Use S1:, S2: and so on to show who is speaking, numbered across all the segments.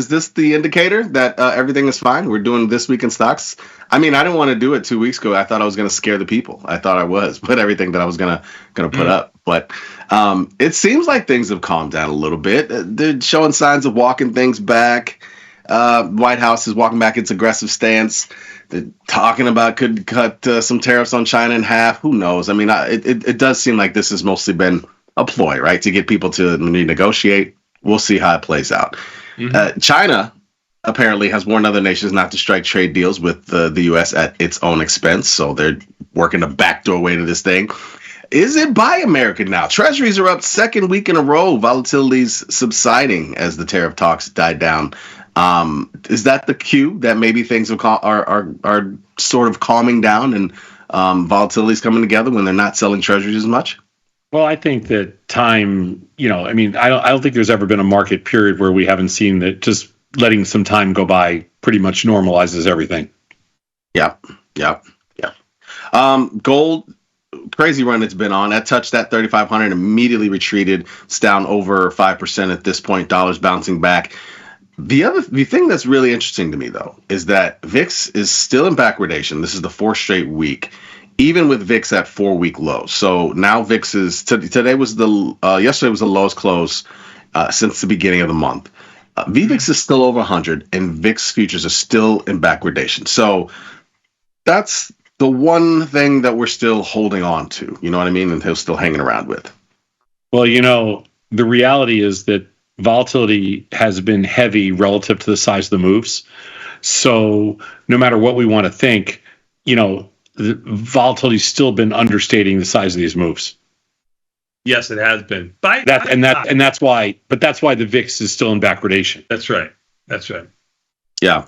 S1: this the indicator that everything is fine? We're doing this week in stocks. I mean, I didn't want to do it 2 weeks ago. I thought I was going to scare the people. I thought I was, but everything that I was gonna put up. But it seems like things have calmed down a little bit. They're showing signs of walking things back. White House is walking back its aggressive stance. They're talking about could cut some tariffs on China in half. Who knows? I mean, it does seem like this has mostly been a ploy, right, to get people to renegotiate. We'll see how it plays out. China apparently has warned other nations not to strike trade deals with the U.S. at its own expense. So they're working a backdoor way to this thing. Is it buy American now? Treasuries are up second week in a row. Volatility's subsiding as the tariff talks died down. Is that the cue that maybe things are sort of calming down and volatility's coming together when they're not selling treasuries as much?
S2: Well, I think that time, I mean, I don't think there's ever been a market period where we haven't seen that just letting some time go by pretty much normalizes everything.
S1: Yeah. Gold, crazy run it's been on. That touched that 3,500, immediately retreated. It's down over 5% at this point. Dollars bouncing back. The thing that's really interesting to me, though, is that VIX is still in backwardation. This is the fourth straight week, even with VIX at 4-week lows. So now VIX is yesterday was the lowest close since the beginning of the month. VVIX is still over 100, and VIX futures are still in backwardation. So that's the one thing that we're still holding on to. You know what I mean? And they're still hanging around with.
S2: Well, the reality is that volatility has been heavy relative to the size of the moves. So no matter what we want to think, the volatility's still been understating the size of these moves.
S3: Yes, it has been.
S2: That's why the VIX is still in backwardation.
S3: That's right.
S1: Yeah.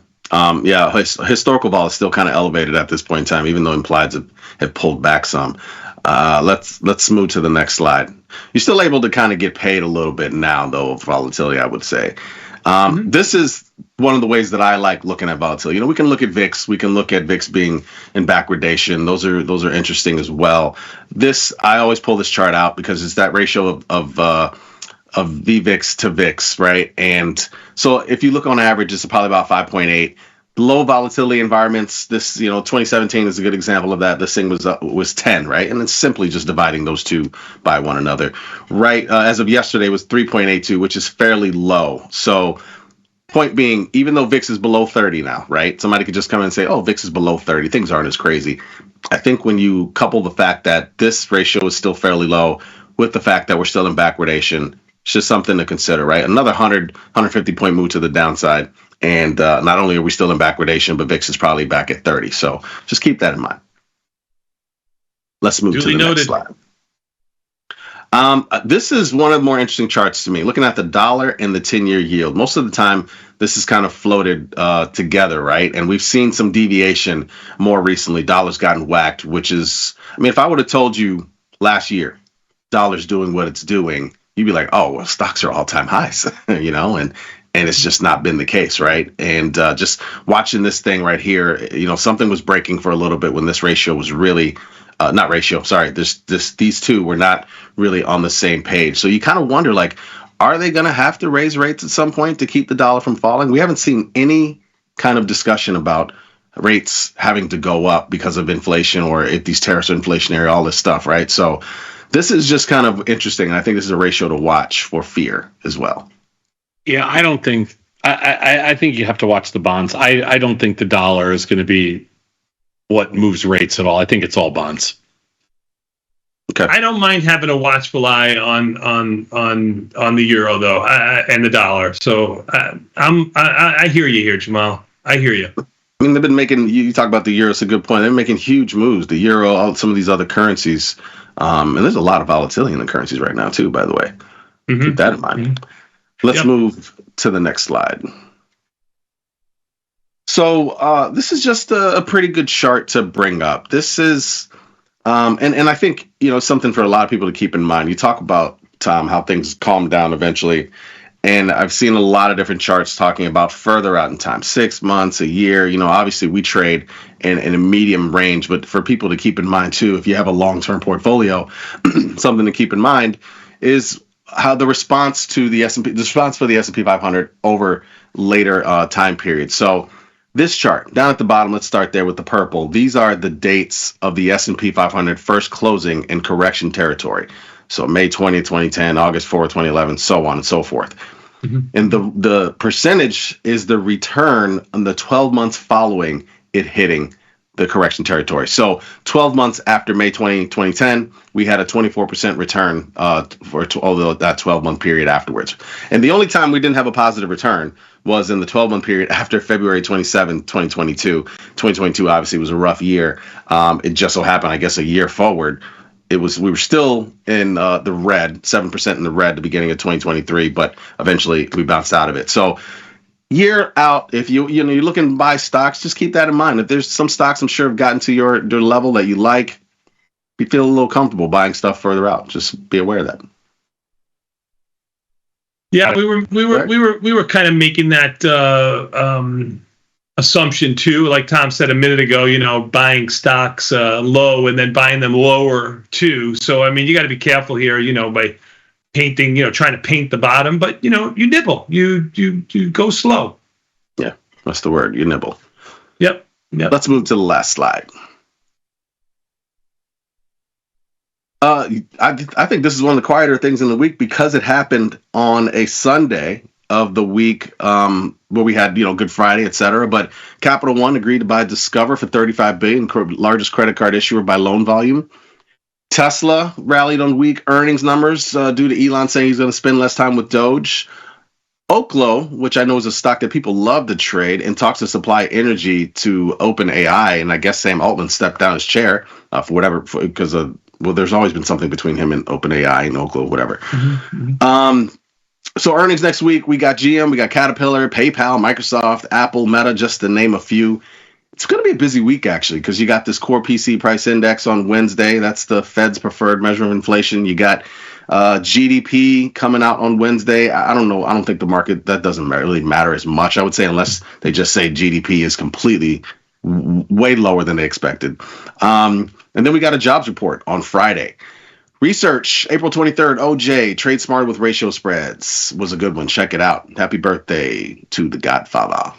S1: Historical vol is still kind of elevated at this point in time, even though implieds have pulled back some. Let's move to the next slide. You're still able to kind of get paid a little bit now, though, of volatility, I would say. This is one of the ways that I like looking at volatility. We can look at VIX. We can look at VIX being in backwardation. Those are interesting as well. I always pull this chart out because it's that ratio of VVIX to VIX, right? And so if you look on average, it's probably about 5.8. Low volatility environments, 2017 is a good example of that. This thing was 10, right? And it's simply just dividing those two by one another, right? As of yesterday, it was 3.82, which is fairly low. So point being, even though VIX is below 30 now, right? Somebody could just come in and say, oh, VIX is below 30. Things aren't as crazy. I think when you couple the fact that this ratio is still fairly low with the fact that we're still in backwardation, it's just something to consider, right? Another 150 point move to the downside. And not only are we still in backwardation, but VIX is probably back at 30. So just keep that in mind. Let's move to the next slide. This is one of the more interesting charts to me. Looking at the dollar and the 10-year yield. Most of the time, this is kind of floated together, right? And we've seen some deviation more recently. Dollar's gotten whacked, which is, if I would have told you last year, dollar's doing what it's doing, you'd be like, oh, well, stocks are all-time highs, and it's just not been the case, right? And just watching this thing right here, something was breaking for a little bit when this ratio was really, not ratio, sorry, these two were not really on the same page. So you kind of wonder, are they going to have to raise rates at some point to keep the dollar from falling? We haven't seen any kind of discussion about rates having to go up because of inflation or if these tariffs are inflationary, all this stuff, right? So this is just kind of interesting. And I think this is a ratio to watch for fear as well.
S2: Yeah, I don't think. I think you have to watch the bonds. I don't think the dollar is going to be what moves rates at all. I think it's all bonds.
S3: Okay. I don't mind having a watchful eye on the euro though, and the dollar. So I hear you here, Jamal. I hear you.
S1: They've been making. You talk about the euro. It's a good point. They're making huge moves. The euro, some of these other currencies, and there's a lot of volatility in the currencies right now too. By the way, keep that in mind. Mm-hmm. Let's move to the next slide. So this is just a pretty good chart to bring up. This is, and I think, something for a lot of people to keep in mind. You talk about, Tom, how things calm down eventually. And I've seen a lot of different charts talking about further out in time, 6 months, a year. Obviously we trade in a medium range, but for people to keep in mind too, if you have a long-term portfolio, something to keep in mind is how the response to the S&P, the response for the S&P 500 over later time periods. So this chart down at the bottom, let's start there with the purple. These are the dates of the S&P 500 first closing in correction territory. So May 20, 2010, August 4, 2011, so on and so forth. And the percentage is the return on the 12 months following it hitting the correction territory. So 12 months after May 20, 2010, we had a 24% return for that 12-month period afterwards. And the only time we didn't have a positive return was in the 12-month period after February 27, 2022. 2022 obviously was a rough year. It just so happened, I guess, a year forward, we were still in the red, 7% in the red at the beginning of 2023, but eventually we bounced out of it. So year out, if you're looking to buy stocks, just keep that in mind. If there's some stocks I'm sure have gotten to your level that you like, you feel a little comfortable buying stuff further out. Just be aware of that.
S3: Yeah, we were kind of making that assumption too. Like Tom said a minute ago, buying stocks low and then buying them lower too. So I mean, you got to be careful here, by painting, trying to paint the bottom, but you nibble, you go slow.
S1: Yeah, that's the word. You nibble.
S3: Yep.
S1: Let's move to the last slide. I think this is one of the quieter things in the week because it happened on a Sunday of the week where we had, Good Friday, etc. But Capital One agreed to buy Discover for $35 billion, largest credit card issuer by loan volume. Tesla rallied on weak earnings numbers due to Elon saying he's going to spend less time with Doge. Oklo, which I know is a stock that people love to trade, in talks to supply energy to OpenAI, and I guess Sam Altman stepped down his chair because there's always been something between him and OpenAI and Oklo, whatever. So earnings next week, we got GM, we got Caterpillar, PayPal, Microsoft, Apple, Meta, just to name a few. It's going to be a busy week, actually, because you got this core PC price index on Wednesday. That's the Fed's preferred measure of inflation. You got GDP coming out on Wednesday. I don't know. I don't think the market, that doesn't really matter as much, I would say, unless they just say GDP is completely way lower than they expected. And then we got a jobs report on Friday. Research, April 23rd, OJ, Trade Smart with Ratio Spreads was a good one. Check it out. Happy birthday to the Godfather.